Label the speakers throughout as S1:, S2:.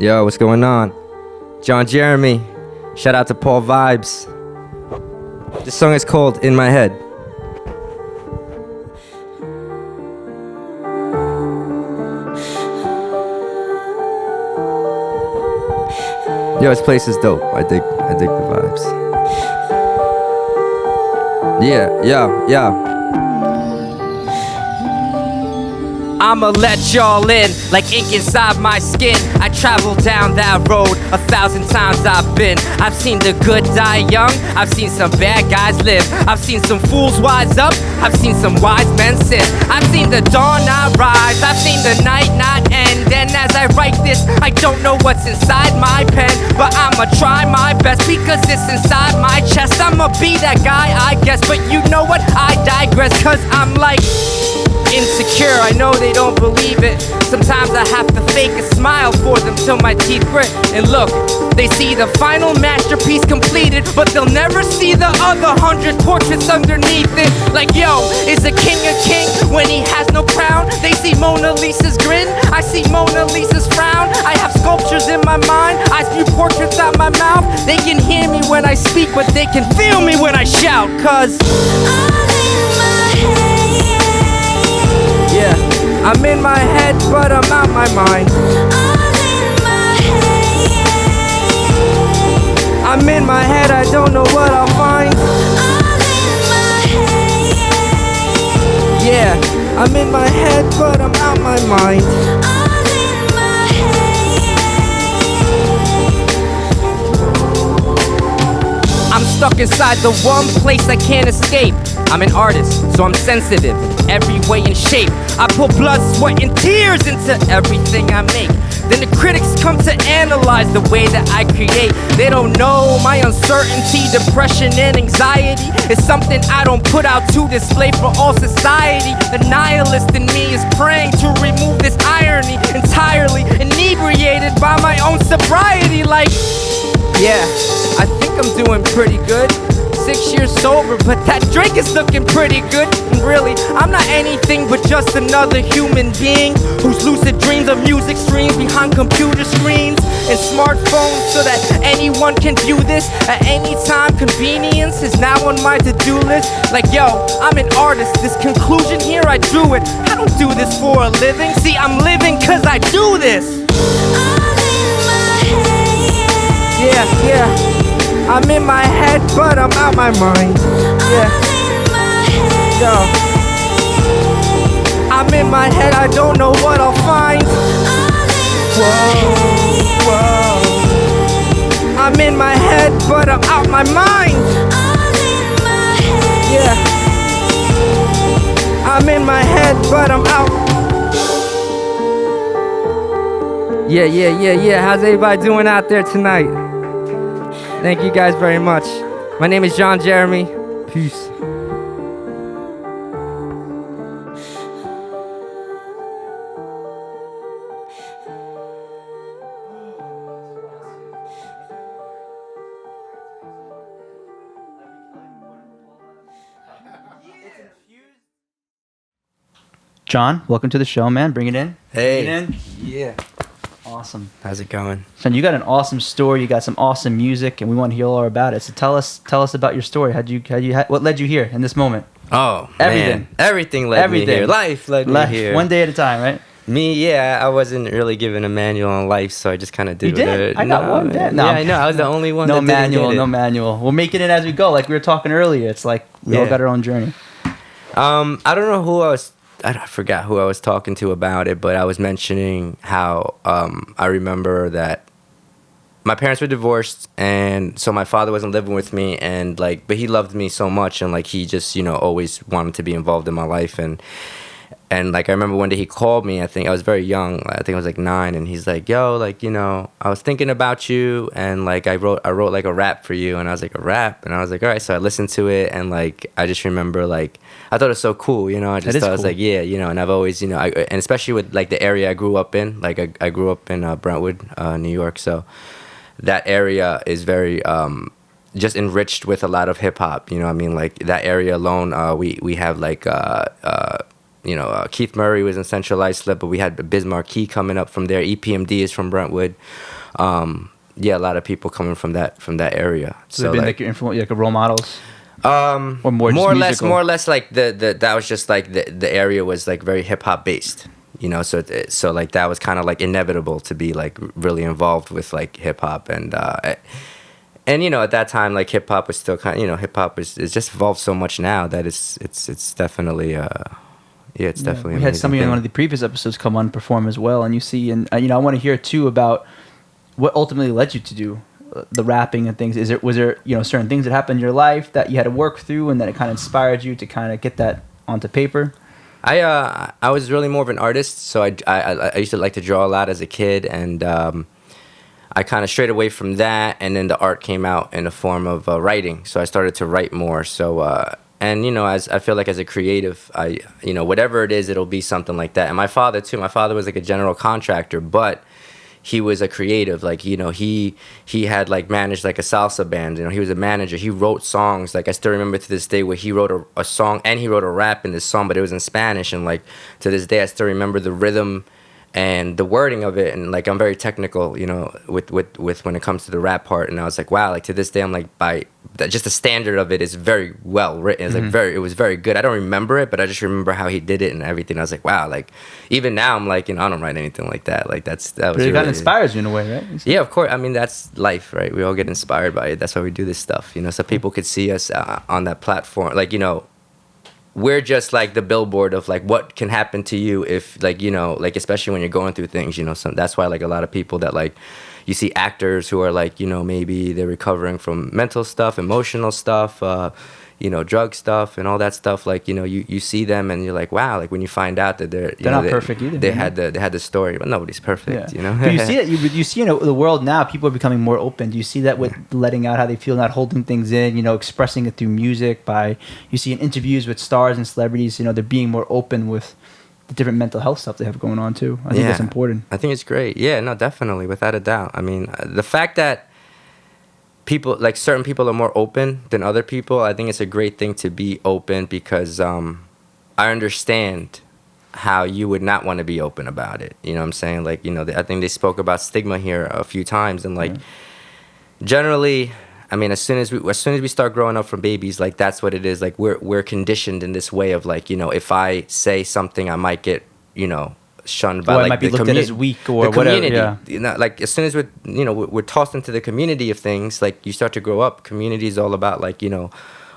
S1: Yo, what's going on? Jon Jeremy. Shout out to Paul Vibes. This song is called In My Head. Yo, this place is dope. I dig the vibes. Yeah. I'ma let y'all in like ink inside my skin. I travel down that road 1,000 times I've been. I've seen the good die young, I've seen some bad guys live. I've seen some fools wise up, I've seen some wise men sin. I've seen the dawn not rise, I've seen the night not end. And as I write this, I don't know what's inside my pen, but I'ma try my best because it's inside my chest. I'ma be that guy, I guess, but you know what? I digress, cause I'm like insecure, I know they don't believe it. Sometimes I have to fake a smile for them till my teeth grit. And look, they see the final masterpiece completed, but they'll never see the other 100 portraits underneath it. Like, yo, is a king a king when he has no crown? They see Mona Lisa's grin, I see Mona Lisa's frown. I have sculptures in my mind, I spew portraits out my mouth. They can hear me when I speak, but they can feel me when I shout. Cause yeah, I'm in my head, but I'm out my mind. I'm in my head, I don't know what I'll find. Yeah, I'm in my head, but I'm out my mind. I'm stuck inside the one place I can't escape. I'm an artist, so I'm sensitive in every way and shape. I put blood, sweat, and tears into everything I make. Then the critics come to analyze the way that I create. They don't know my uncertainty, depression, and anxiety is something I don't put out to display for all society. The nihilist in me is praying to remove this irony entirely, inebriated by my own sobriety. Like, yeah, I think I'm doing pretty good. 6 years sober, but that drink is looking pretty good. And really, I'm not anything but just another human being whose lucid dreams of music streams behind computer screens and smartphones, so that anyone can view this at any time. Convenience is now on my to-do list. Like, yo, I'm an artist. This conclusion here, I drew it. I don't do this for a living. See, I'm living cause I do this. Yeah. I'm in my head, but I'm out my mind. Yeah. Yo. I'm in my head, I don't know what I'll find. Whoa. I'm in my head, but I'm out my mind. Yeah. I'm in my head, but I'm out. Yeah. How's everybody doing out there tonight? Thank you guys very much. My name is Jon Jeremy. Peace.
S2: Jon, welcome to the show, man. Bring it in.
S1: Hey.
S2: Bring it in.
S1: Yeah.
S2: Awesome.
S1: How's it going?
S2: Son, you got an awesome story. You got some awesome music, and we want to hear all about it. So tell us about your story. What led you here in this moment?
S1: Oh,
S2: everything.
S1: Man. Everything led me here. Life led me here.
S2: One day at a time, right?
S1: Me, yeah. I wasn't really given a manual on life, so I just kind of did.
S2: You did? I got one day.
S1: No, yeah, I know. I was the only one.
S2: No
S1: that
S2: manual.
S1: didn't get it.
S2: No manual. We're making it as we go. Like we were talking earlier. It's like we all got our own journey.
S1: I don't know who I forgot who I was talking to about it, but I was mentioning how I remember that my parents were divorced, and so my father wasn't living with me, and but he loved me so much, and he just always wanted to be involved in my life, and I remember one day he called me. I think I was very young. I think I was 9, and he's like, "Yo, I was thinking about you, and I wrote a rap for you." And I was like, "A rap?" And I was like, "All right." So I listened to it, and I just remember I thought it was so cool, I just thought it was yeah, and I've always, and especially with the area I grew up in, I grew up in Brentwood, New York, so that area is very just enriched with a lot of hip hop. That area alone, we have Keith Murray was in Central Islip, but we had Biz Marquee coming up from there. EPMD is from Brentwood. Yeah, a lot of people coming from that area.
S2: So they've been like your influence, like role models. Or more
S1: or less like the that was just like the area was like very hip hop based, so like that was kind of like inevitable to be like really involved with like hip hop and at that time like hip hop was still kind of hip hop is just evolved so much now that it's definitely it's definitely
S2: we had somebody in one of the previous episodes come on and perform as well, and you see and I want to hear too about what ultimately led you to do the rapping and things. Was there certain things that happened in your life that you had to work through and that it kind of inspired you to kind of get that onto paper?
S1: I was really more of an artist, so I used to like to draw a lot as a kid, and I kind of strayed away from that, and then the art came out in the form of writing. So I started to write more. So as I feel like as a creative, I whatever it is, it'll be something like that. And my father too. My father was like a general contractor, but he was a creative. Like, he had like managed like a salsa band. He was a manager. He wrote songs. Like I still remember to this day where he wrote a song and he wrote a rap in this song, but it was in Spanish. And like to this day, I still remember the rhythm and the wording of it. And like I'm very technical, with when it comes to the rap part. And I was like, wow, like to this day, I'm like just the standard of it is very well written. It's like it was very good. I don't remember it, but I just remember how he did it and everything. I was like, wow, like even now I'm like, I don't write anything like that. Like that was.
S2: But it kind of inspires you in a way, right?
S1: Yeah, of course. I mean, that's life, right? We all get inspired by it. That's why we do this stuff, so people could see us on that platform. Like, we're just like the billboard of like what can happen to you if like, like especially when you're going through things, so that's why like a lot of people that like you see actors who are like, maybe they're recovering from mental stuff, emotional stuff, drug stuff and all that stuff. Like, you see them and you're like, wow, like when you find out that they're
S2: not perfect either.
S1: They had the story, but nobody's perfect,
S2: But you see it, you see in the world now, people are becoming more open. Do you see that with letting out how they feel, not holding things in, expressing it through music you see in interviews with stars and celebrities, they're being more open with the different mental health stuff they have going on too. I think that's important.
S1: I think it's great. Yeah, no, definitely, without a doubt. I mean, the fact that people, like certain people are more open than other people, I think it's a great thing to be open because I understand how you would not want to be open about it. You know what I'm saying? Like, I think they spoke about stigma here a few times and like generally, I mean, as soon as we start growing up from babies, like that's what it is. Like we're conditioned in this way of like, if I say something, I might get, shunned by like
S2: might be
S1: the
S2: looked at as weak or
S1: the
S2: whatever.
S1: Community. Like as soon as we're tossed into the community of things, like you start to grow up. Community is all about like,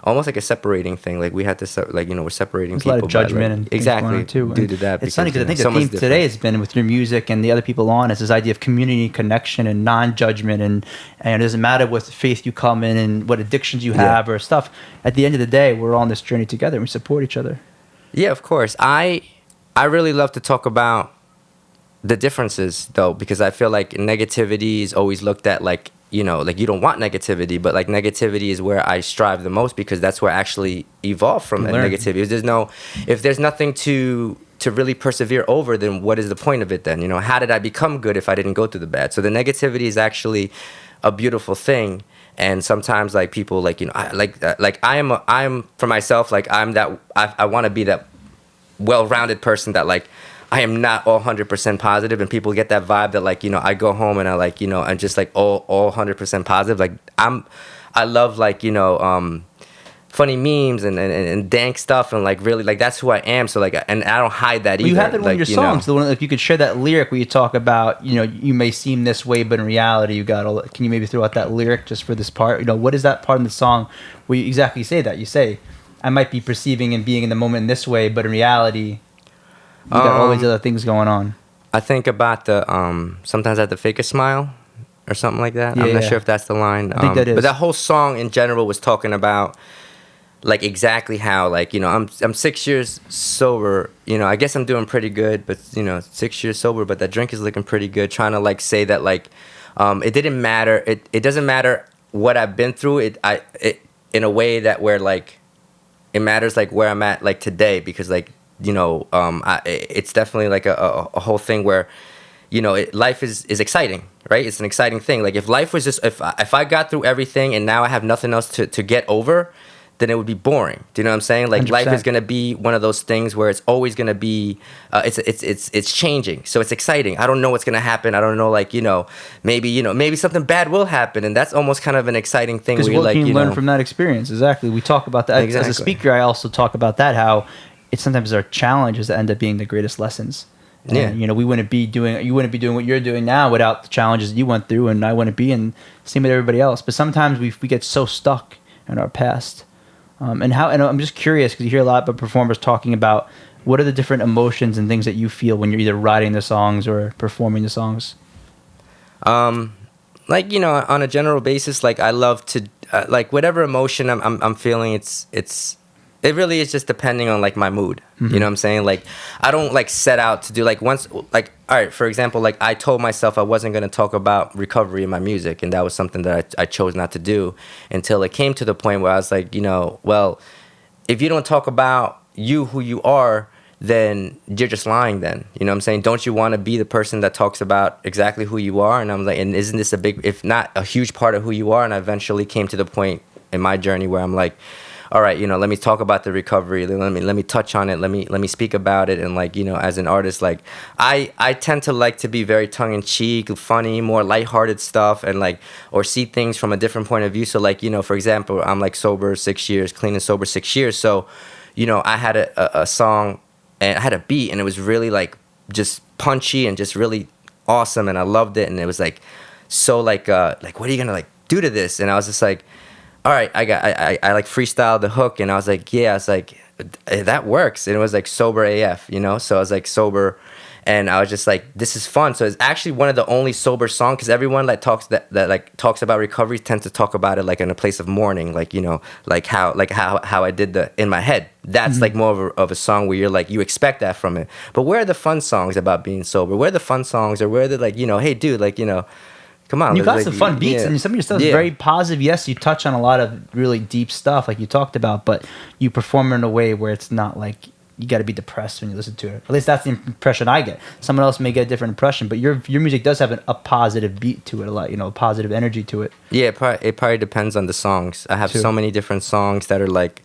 S1: almost like a separating thing. Like we had to we're separating
S2: There's
S1: people.
S2: A lot of judgment and
S1: exactly
S2: too.
S1: due to that.
S2: It's funny because I think the theme today has been with your music and the other people on is this idea of community connection and non-judgment and it doesn't matter what faith you come in and what addictions you have or stuff. At the end of the day, we're all on this journey together and we support each other.
S1: Yeah, of course. I really love to talk about the differences though, because I feel like negativity is always looked at like, like you don't want negativity, but like negativity is where I strive the most because that's where I actually evolve from negativity. If there's nothing to really persevere over, then what is the point of it then? How did I become good if I didn't go through the bad? So the negativity is actually a beautiful thing. And sometimes like people like, I am for myself, like I want to be that well-rounded person that like, I am not all 100% positive, and people get that vibe that like, I go home and I like, I'm just like all 100% positive. Like I love like, funny memes and dank stuff and like really like that's who I am. So like, and I don't hide that either.
S2: You have it in one of your songs. The one, if you could share that lyric where you talk about, you may seem this way, but in reality, you got all. Can you maybe throw out that lyric just for this part? What is that part in the song where you exactly say that? You say, I might be perceiving and being in the moment in this way, but in reality, you got all these other things going on.
S1: I think about the sometimes I have to fake a smile or something like that. I'm not sure if that's the line.
S2: I think that is.
S1: But that whole song in general was talking about like exactly how like I'm 6 years sober. I guess I'm doing pretty good, but 6 years sober, but that drink is looking pretty good. Trying to like say that like it didn't matter. It doesn't matter what I've been through. It in a way that where like it matters like where I'm at like today because like. It's definitely like a whole thing where, life is exciting, right? It's an exciting thing. Like if life was just, if I got through everything and now I have nothing else to get over, then it would be boring. Do you know what I'm saying? Like
S2: 100%.
S1: life is gonna be one of those things where it's always gonna be, it's changing. So it's exciting. I don't know what's gonna happen. I don't know, like, maybe something bad will happen, and that's almost kind of an exciting thing.
S2: Because
S1: where
S2: what
S1: like,
S2: can you learn from that experience? Exactly. We talk about that
S1: Exactly.
S2: as a speaker. I also talk about that, how it's sometimes our challenges that end up being the greatest lessons. And,
S1: Yeah.
S2: you wouldn't be doing what you're doing now without the challenges you went through, and I wouldn't be, and same with everybody else. But sometimes we get so stuck in our past. And I'm just curious, because you hear a lot of performers talking about what are the different emotions and things that you feel when you're either writing the songs or performing the songs.
S1: Like, on a general basis, like I love to like whatever emotion I'm feeling, it really is just depending on like my mood.
S2: Mm-hmm.
S1: You know what I'm saying? Like I don't like set out to do like once, like, all right, for example, like I told myself I wasn't going to talk about recovery in my music, and that was something that I chose not to do until it came to the point where I was like, well, if you don't talk about who you are, then you're just lying then. You know what I'm saying? Don't you want to be the person that talks about exactly who you are? And I'm like, and isn't this a big, if not a huge part of who you are? And I eventually came to the point in my journey where I'm like, all right, let me talk about the recovery. Let me touch on it. Let me speak about it. And like, as an artist, like I tend to like to be very tongue in cheek, funny, more lighthearted stuff, and like, or see things from a different point of view. So like, for example, I'm like sober 6 years, clean and sober 6 years. So, I had a song and I had a beat, and it was really like just punchy and just really awesome, and I loved it. And it was like, so like what are you gonna like do to this? And I was just like, all right, I like freestyled the hook, and I was like, that works. And it was like sober AF, so I was like sober, and I was just like, this is fun. So it's actually one of the only sober songs, because everyone that talks about recovery tends to talk about it like in a place of mourning, like like how I did in my head. That's like more of a song where you're like, you expect that from it. But where are the fun songs about being sober? Where are the fun songs, or where are the like, hey dude, like, come on.
S2: You got
S1: like,
S2: some fun beats, and some of your stuff is very positive. Yes, you touch on a lot of really deep stuff, like you talked about, but you perform in a way where it's not like you got to be depressed when you listen to it. At least that's the impression I get. Someone else may get a different impression, but your music does have a positive beat to it, a lot, a positive energy to it.
S1: Yeah, it probably depends on the songs. I have so many different songs that are like,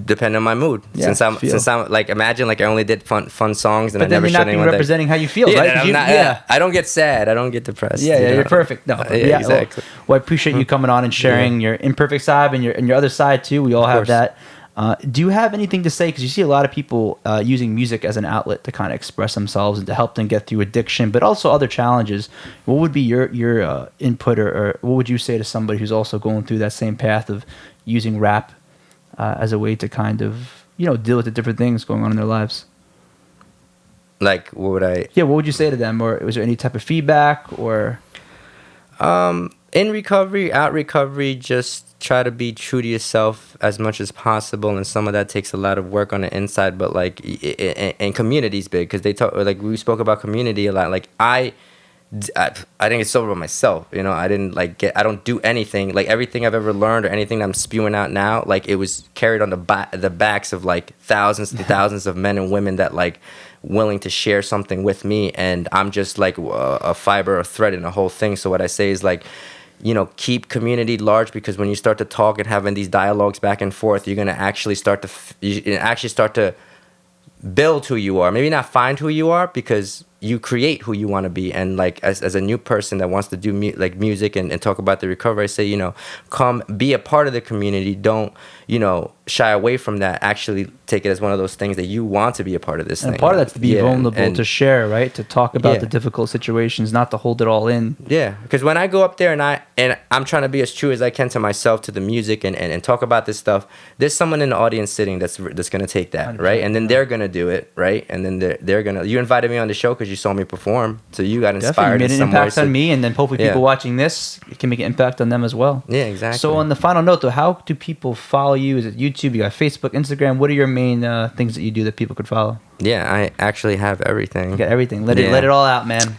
S1: depend on my mood.
S2: Yeah,
S1: since I'm like, imagine like I only did fun songs, and
S2: but
S1: I
S2: then
S1: never
S2: you're not being representing how you feel, right?
S1: I don't get sad. I don't get depressed.
S2: Yeah, you're perfect. No,
S1: yeah, exactly.
S2: Well, I appreciate you coming on and sharing your imperfect side and your other side too. We all have that. Do you have anything to say? Because you see a lot of people using music as an outlet to kind of express themselves and to help them get through addiction, but also other challenges. What would be your input, or what would you say to somebody who's also going through that same path of using rap as a way to kind of deal with the different things going on in their lives?
S1: Like, what would I?
S2: Yeah, what would you say to them? Or was there any type of feedback? Or
S1: in recovery, out recovery, just try to be true to yourself as much as possible, and some of that takes a lot of work on the inside. But like, and community's big, because they talk, like we spoke about community a lot. Like I didn't get sober by myself. I didn't I don't do anything. Like everything I've ever learned or anything I'm spewing out now, like it was carried on the backs of like thousands and thousands of men and women that like willing to share something with me, and I'm just like a fiber or thread in the whole thing. So what I say is like, keep community large, because when you start to talk and having these dialogues back and forth, you're gonna actually start to build who you are. Maybe not find who you are, because you create who you want to be. And like as a new person that wants to do music and talk about the recovery, I say, come be a part of the community. Don't shy away from that. Actually take it as one of those things that you want to be a part of this thing.
S2: And part of that's to be vulnerable, to share, right? To talk about the difficult situations, not to hold it all in.
S1: Yeah, because when I go up there and I'm trying to be as true as I can to myself, to the music, and talk about this stuff, there's someone in the audience sitting that's gonna take that, right? And then they're gonna do it, right? And then they're gonna. You invited me on the show because you saw me perform, so you got inspired.
S2: Definitely. You made an impact on me, and then hopefully people watching this, it can make an impact on them as well.
S1: Yeah, exactly.
S2: So on the final note, though, how do people follow you? Is it YouTube? You got Facebook, Instagram? What are your main things that you do that people could follow?
S1: Yeah, I actually have everything.
S2: You got everything. Let it all out, man.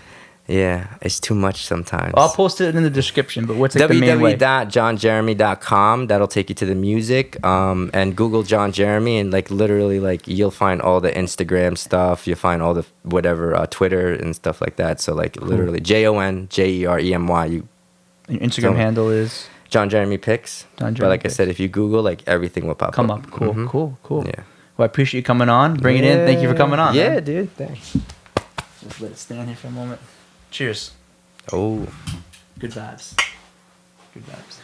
S1: Yeah, it's too much sometimes.
S2: I'll post it in the description, but what's like the main way?
S1: www.jonjeremy.com. That'll take you to the music. And Google Jon Jeremy, and like literally like you'll find all the Instagram stuff. You'll find all the whatever Twitter and stuff like that. So like literally JONJEREMY.
S2: Your Instagram handle is?
S1: Jon Jeremy picks.
S2: Jon
S1: But
S2: Jeremy
S1: like
S2: picks.
S1: I said, if you Google, like everything will pop
S2: Come
S1: up.
S2: up. Cool,
S1: Mhm.
S2: cool.
S1: Yeah.
S2: Well, I appreciate you coming on, bringing it in. Thank you for coming on.
S1: Yeah,
S2: man.
S1: dude. Thanks.
S2: Just let it stand here for a moment. Cheers.
S1: Oh.
S2: Good vibes. Good vibes.